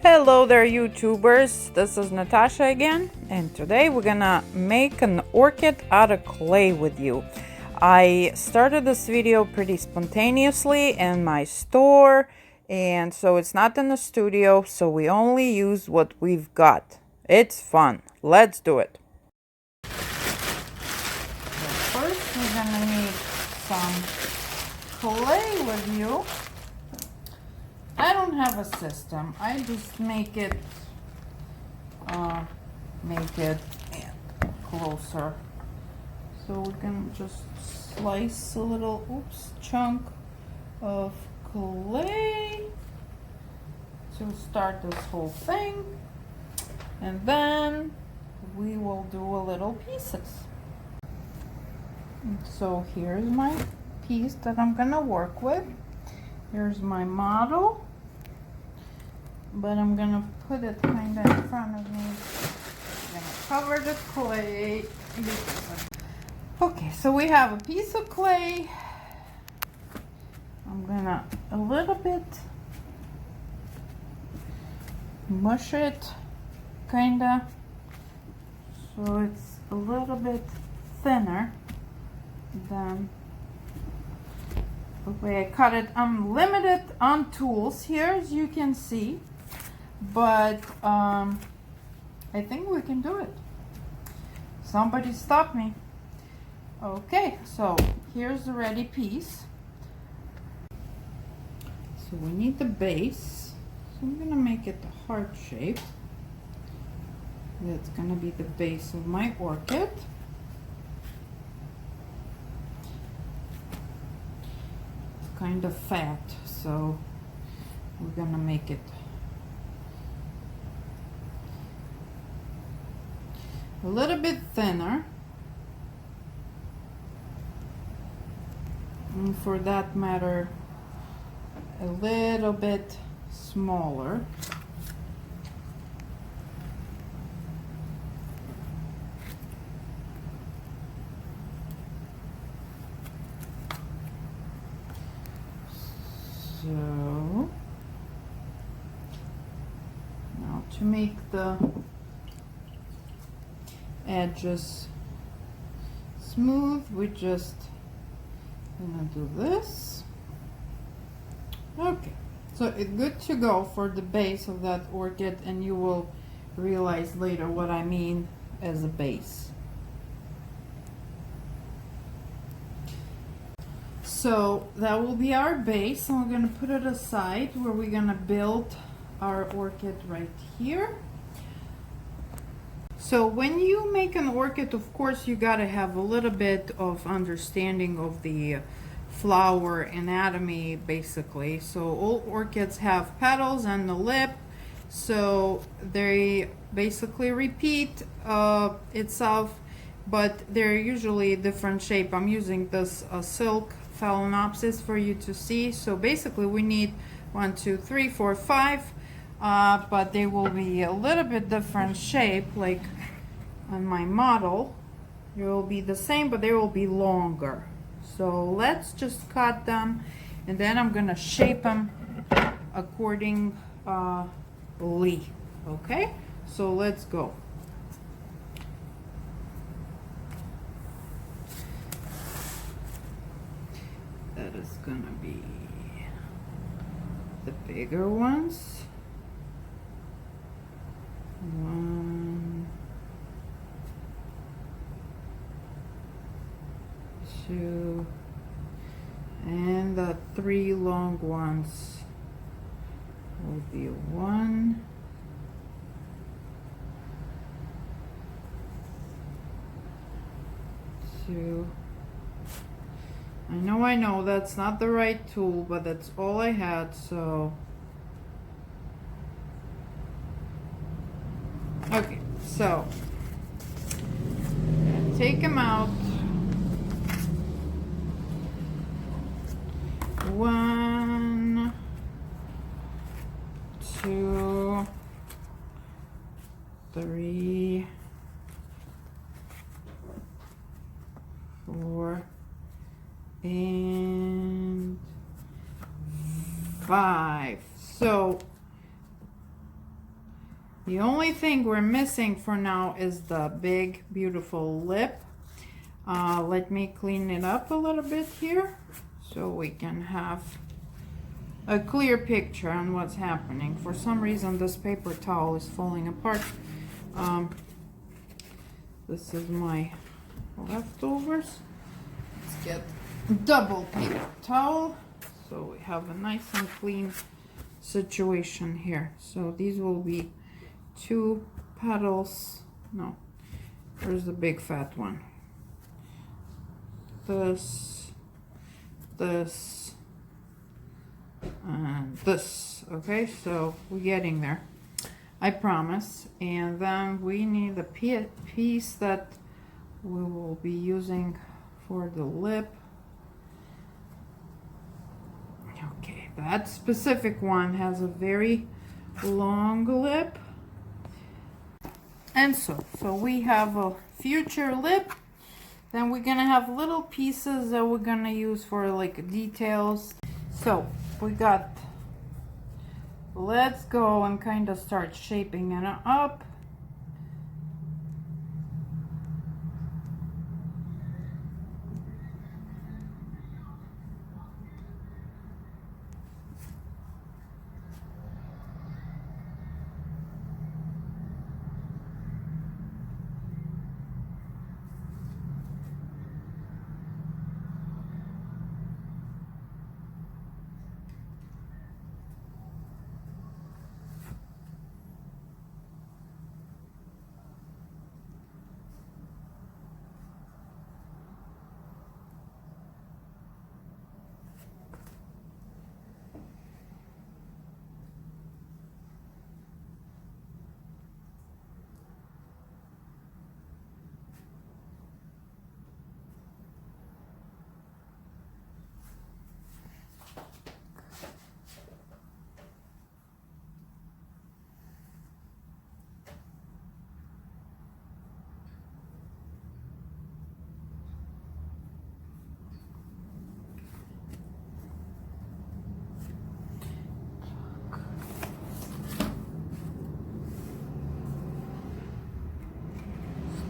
Hello there, YouTubers. This is Natasha again, and today we're gonna make an orchid out of clay with you. I started this video pretty spontaneously in my store, and so it's not in the studio, so we only use what we've got. It's fun. Let's do it. So first we're gonna need some clay with you. I don't have a system. I just make it closer. So we can just slice a little chunk of clay to start this whole thing, and then we will do a little pieces. And so here's my piece that I'm gonna work with. Here's my model, but I'm gonna put it kind of in front of me. I'm gonna cover the clay. Okay, so we have a piece of clay. I'm gonna a little bit mush it, kinda, so it's a little bit thinner than the way I cut it. I'm limited on tools here, as you can see, but I think we can do it. Somebody stop me. Okay, so here's the ready piece. So we need the base. So I'm gonna make it a heart shape. That's gonna be the base of my orchid. Kind of fat, so we're gonna make it a little bit thinner, and for that matter a little bit smaller. So now to make the edges smooth, we just gonna do this. Okay, so it's good to go for the base of that orchid, and you will realize later what I mean as a base. So that will be our base, and we're going to put it aside where we're going to build our orchid right here. So when you make an orchid, of course, you got to have a little bit of understanding of the flower anatomy, basically. So all orchids have petals and the lip, so they basically repeat itself, but they're usually different shape. I'm using this silk phalaenopsis for you to see. So basically we need 1, 2, 3, 4, 5, but they will be a little bit different shape. Like on my model, they will be the same, but they will be longer. So let's just cut them, and then I'm gonna shape them accordingly. Okay, so let's go. That is gonna be the bigger ones. 1, 2, and the 3 long ones will be 1, 2. I know that's not the right tool, but that's all I had, so. Okay, so take them out. 1, 2, 3, 4, and 5. So The only thing we're missing for now is the big, beautiful lip. Let me clean it up a little bit here so we can have a clear picture on what's happening. For some reason, this paper towel is falling apart. This is my leftovers. Let's get double paper towel so we have a nice and clean situation here. So these will be 2 petals. No, where's the big fat one? This, and this. Okay, so we're getting there, I promise. And then we need a piece that we will be using for the lip. Okay, that specific one has a very long lip. And so we have a future lip. Then we're gonna have little pieces that we're gonna use for like details. So we got, let's go and kind of start shaping it up.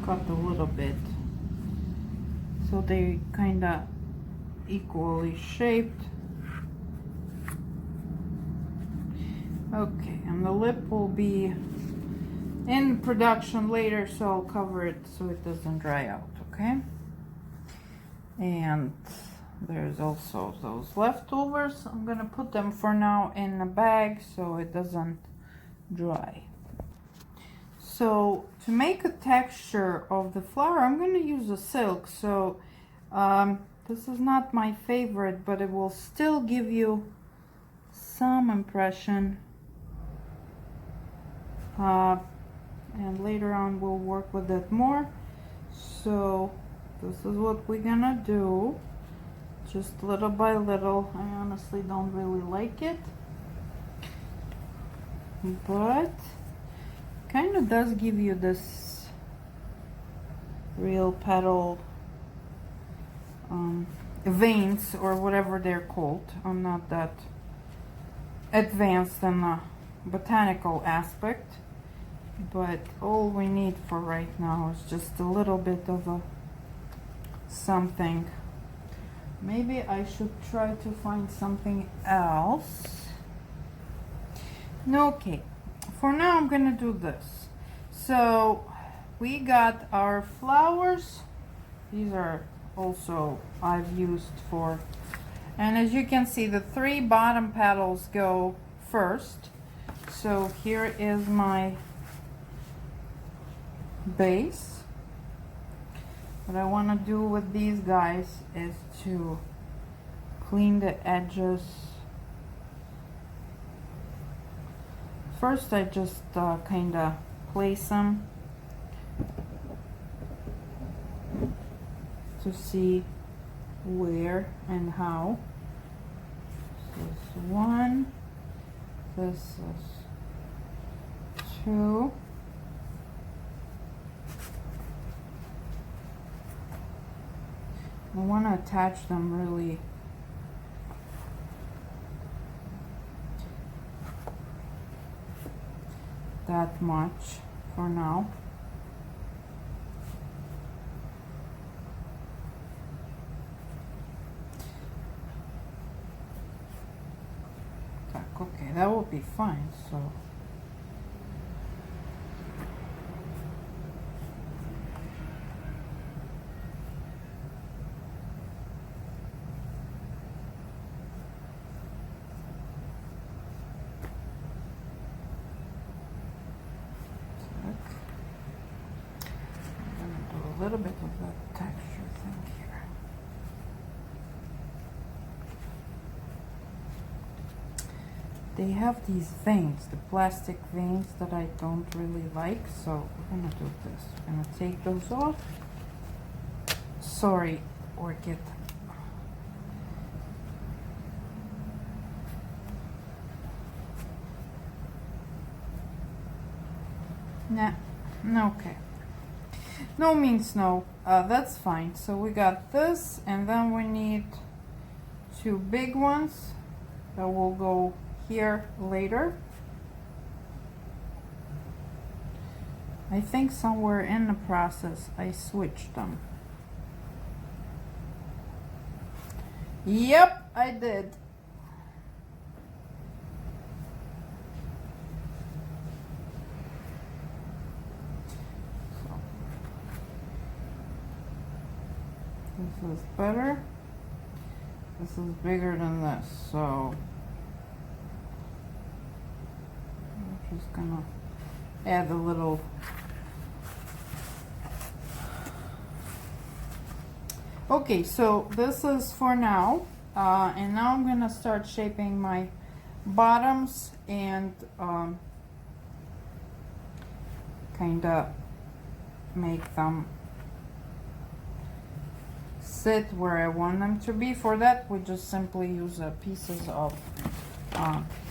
Cut a little bit so they kind of equally shaped. Okay, and the lip will be in production later, so I'll cover it so it doesn't dry out. Okay, and there's also those leftovers. I'm gonna put them for now in a bag so it doesn't dry. So to make a texture of the flower, I'm going to use a silk. So this is not my favorite, but it will still give you some impression. And later on we'll work with it more. So this is what we're going to do. Just little by little. I honestly don't really like it, but kind of does give you this real petal veins or whatever they're called. I'm not that advanced in the botanical aspect, but all we need for right now is just a little bit of a something. Maybe I should try to find something else. Okay. For now, I'm gonna do this. So we got our flowers. These are also I've used for, and as you can see, the 3 bottom petals go first. So here is my base. What I want to do with these guys is to clean the edges. First, I just kind of place them to see where and how. This is 1, this is 2, I want to attach them really that much for now. Okay, that will be fine. So I'm gonna do a little bit of that texture thing here. They have these veins, the plastic veins that I don't really like, so we're gonna do this. We're gonna take those off. Sorry, Orchid. Nah, no, okay. No means no, that's fine. So we got this, and then we need two big ones that will go here later. I think somewhere in the process I switched them. Yep, I did. So, this is better. This is bigger than this, so I'm just gonna add a little. Okay, so this is for now, and now I'm gonna start shaping my bottoms and kind of make them sit where I want them to be. For that, we just simply use pieces of,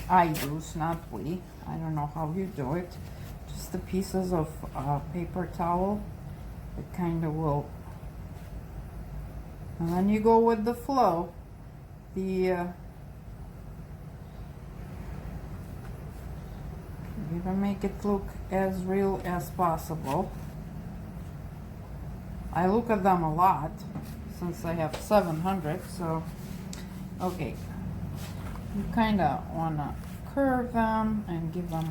I use, not we. I don't know how you do it. Just the pieces of paper towel. It kind of will. And then you go with the flow. You're gonna make it look as real as possible. I look at them a lot since I have 700, so okay. You kind of want to curve them and give them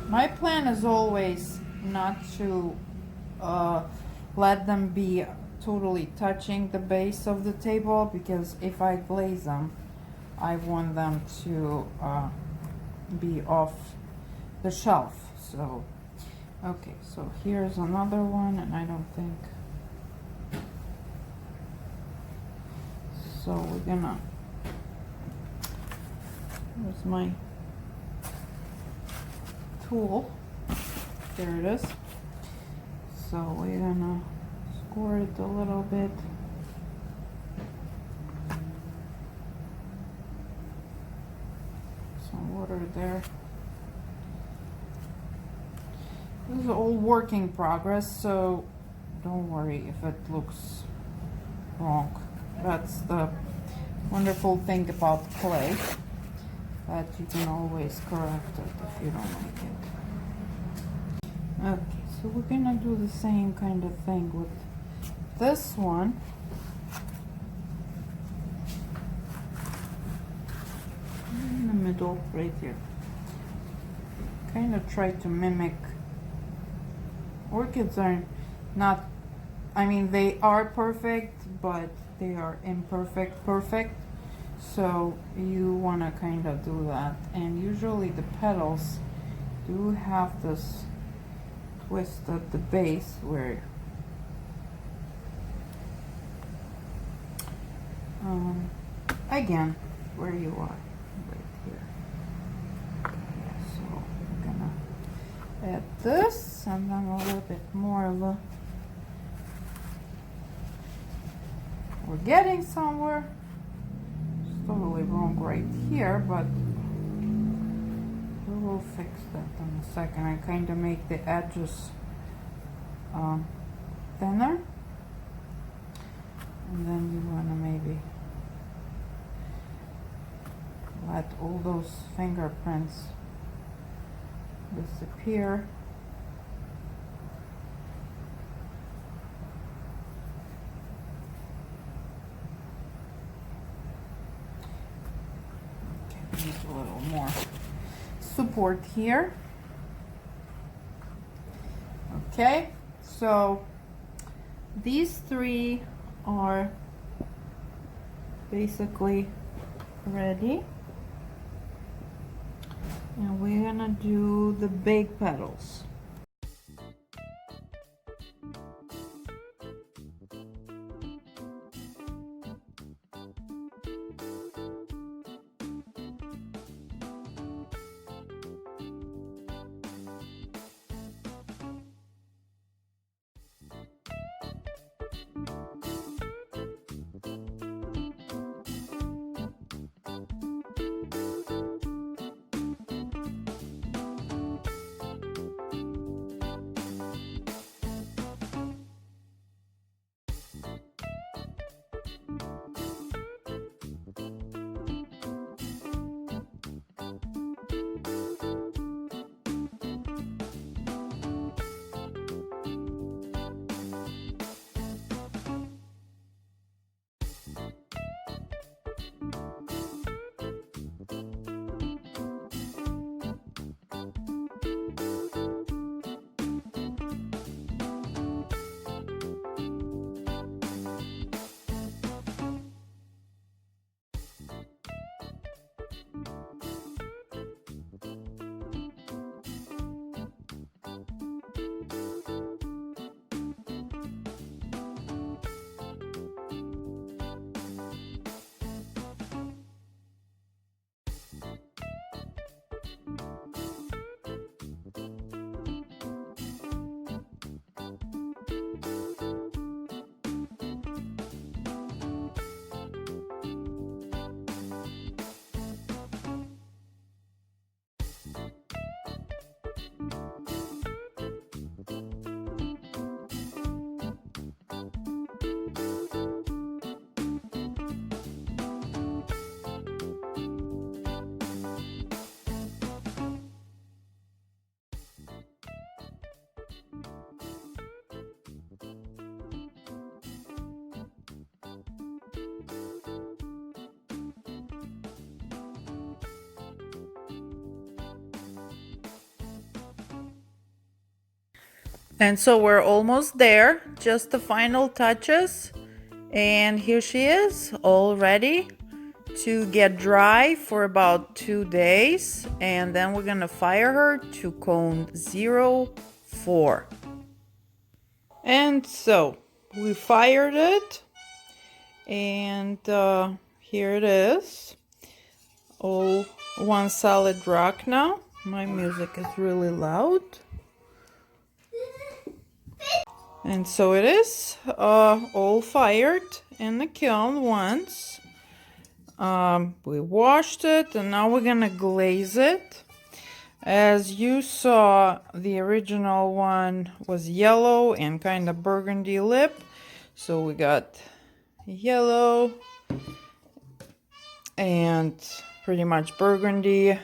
my plan is always not to let them be totally touching the base of the table, because if I glaze them, I want them to be off the shelf. So okay, so here's another one, and I don't think so. We're gonna, here's my tool, there it is. So we're gonna score it a little bit. Some water there. This is all work in progress, so don't worry if it looks wrong. That's the wonderful thing about clay, that you can always correct it if you don't like it. Okay, so we're gonna do the same kind of thing with this one. In the middle, right here. Kind of try to mimic. Orchids are not, I mean, they are perfect, but they are imperfect perfect. So you want to kind of do that. And usually the petals do have this twist at the base where again, where you are, right here. So we're gonna add this, and then a little bit more of a, we're getting somewhere. It's totally wrong right here, but we will fix that in a second. I kind of make the edges thinner, and then you want to maybe all those fingerprints disappear. Okay, need a little more support here. Okay, so these three are basically ready, and we're gonna do the big petals. And so we're almost there, just the final touches. And here she is, all ready to get dry for about 2 days. And then we're gonna fire her to cone 04. And so we fired it, and here it is, all one solid rock now. My music is really loud. And so it is all fired in the kiln once. We washed it, and now we're gonna glaze it. As you saw, the original one was yellow and kind of burgundy lip. So we got yellow and pretty much burgundy.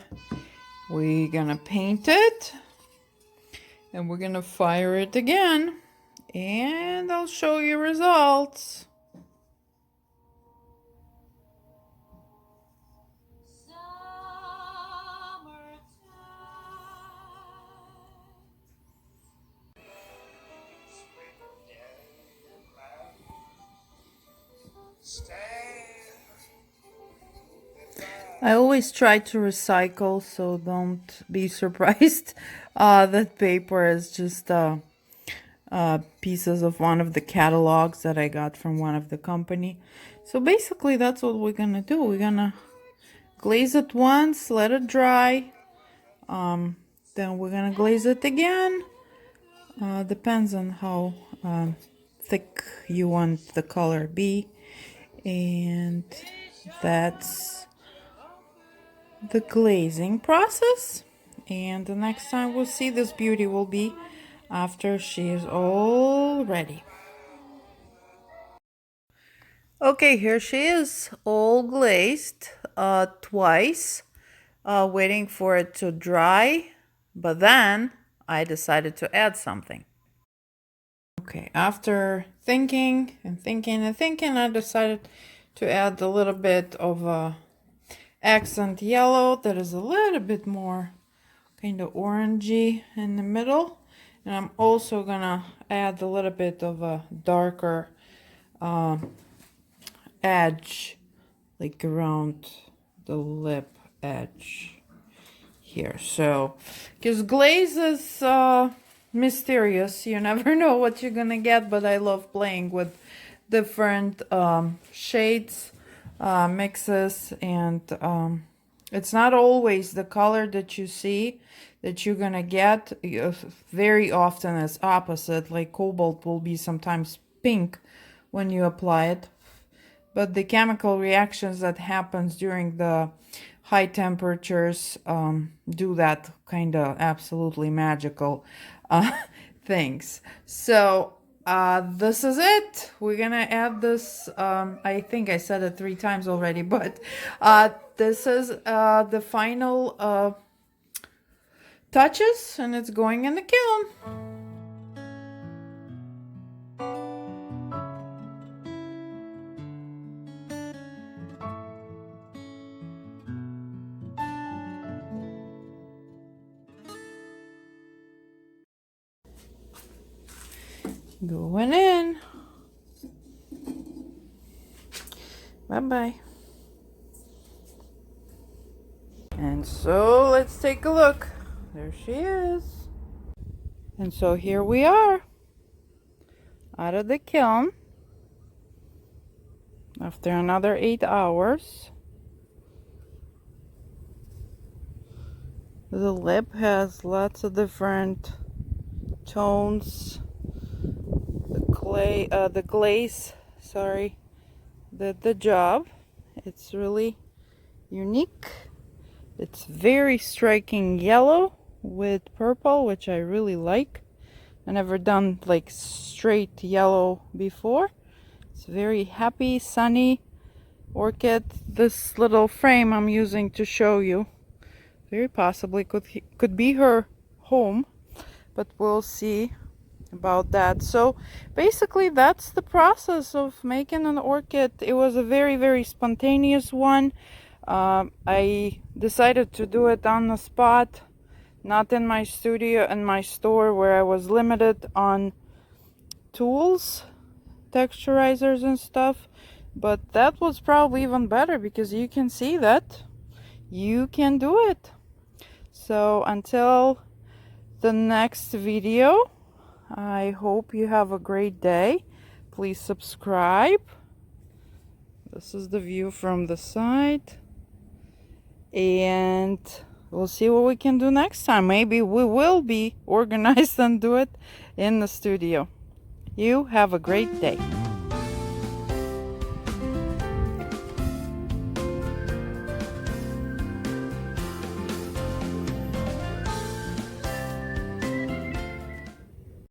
We're gonna paint it, and we're gonna fire it again, and I'll show you results. I always try to recycle, so don't be surprised that paper is just pieces of one of the catalogs that I got from one of the company. So basically that's what we're gonna do. We're gonna glaze it once, let it dry, then we're gonna glaze it again. Depends on how thick you want the color be, and that's the glazing process. And the next time we'll see this beauty will be after she is all ready. Okay, here she is, all glazed twice. waiting for it to dry, but then I decided to add something. Okay, after thinking and thinking and thinking, I decided to add a little bit of accent yellow that is a little bit more kind of orangey in the middle. And I'm also gonna add a little bit of a darker edge, like around the lip edge here. So, because glaze is mysterious, you never know what you're gonna get, but I love playing with different shades, mixes, and it's not always the color that you see that you're gonna get. Very often it's opposite, like cobalt will be sometimes pink when you apply it, but the chemical reactions that happens during the high temperatures do that kind of absolutely magical things. So this is it. We're gonna add this. I think I said it 3 times already, but this is the final touches, and it's going in the kiln. Going in. Bye-bye. And so let's take a look. There she is. And so here we are, out of the kiln after another 8 hours. The lip has lots of different tones. The glaze, sorry, did the job. It's really unique. It's very striking yellow with purple, which I really like. I never done like straight yellow before. It's very happy, sunny orchid. This little frame I'm using to show you very possibly could be her home, but we'll see about that. So basically that's the process of making an orchid. It was a very spontaneous one. I decided to do it on the spot, not in my studio, in my store where I was limited on tools, texturizers and stuff. But that was probably even better because you can see that you can do it. So until the next video, I hope you have a great day. Please subscribe. This is the view from the side. And we'll see what we can do next time. Maybe we will be organized and do it in the studio. You have a great day.